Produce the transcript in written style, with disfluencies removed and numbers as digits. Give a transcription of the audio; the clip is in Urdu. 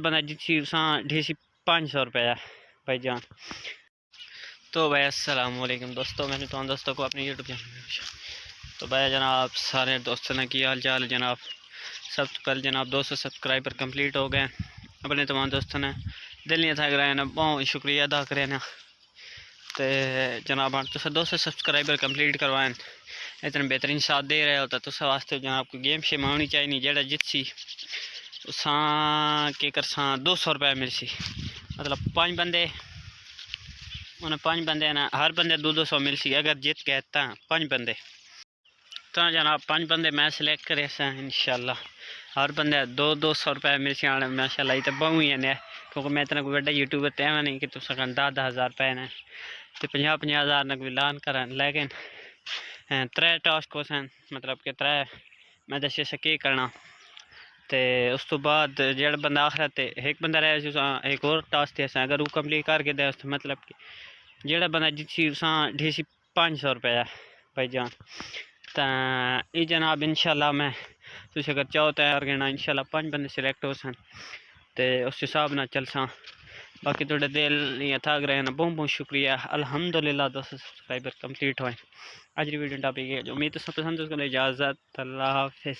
بندہ جتسی اساں ڈھیسی 500 روپیہ بھائی جان. تو بھائی السلام علیکم دوستو، میں نے تو دوستوں کو اپنے یوٹیوب چینل میں تو بھائی جناب سارے دوستوں نے کی حال چال جناب. سب سے پہلے جناب 200 سبسکرائبر کمپلیٹ ہو گئے اپنے تمام دوستوں نے دل نہیں تھا کرائے نا بہت شکریہ ادا کرے نا. تو جناب تو 200 سبسکرائبر کمپلیٹ کروائیں اتنا بہترین ساتھ دے رہے ہوتا تو واسطے جناب کو گیم شیم آنی چاہیے نہیں جہاں جت سی اساں کے کرساں 200 روپے مل سی، مطلب 5 بندے انہیں 5 بندے نا ہر بندے 200 مل سی. اگر جیت گئے تو 5 بندے تو جناب 5 بندے میں سلیکٹ کرے سا انشاءاللہ ہر بندے 200 روپے مل سی. ماشاء اللہ یہ تو بہت ہی ہے کیونکہ میں اتنا کوئی بڑا یوٹیوبر تو ایویں نہیں کہ تم سکن 10,000 روپے نے تو 50,000 نہ کوئی لان کرن. لیکن 3 ٹاسک ہو سن مطلب کہ 3 میں دسے سکی کرنا تے اس تو بعد جڑا بندہ آخر تے ایک بندہ رہے سی ایک اور ٹاسک تے اگر وہ کمپلیٹ کر کے دے مطلب کہ جڑا بندہ جتسی اساں ڈھیسی 500 روپیہ بھائی جان. تو یہ جناب انشاءاللہ میں تھی اگر چاہو تو گنا انشاءاللہ 5 بندے سلیکٹ ہو سن تو اس حساب نہ چل ساں. باقی تھوڑے دل نہیں تھا رہے نا بہت بہت شکریہ. الحمدللہ 200 سبسکرائبر کمپلیٹ ہوئے. آج کی ویڈیو ٹاپک ہے جو امید تو سب پسند ہے اس کو اجازت. اللہ حافظ.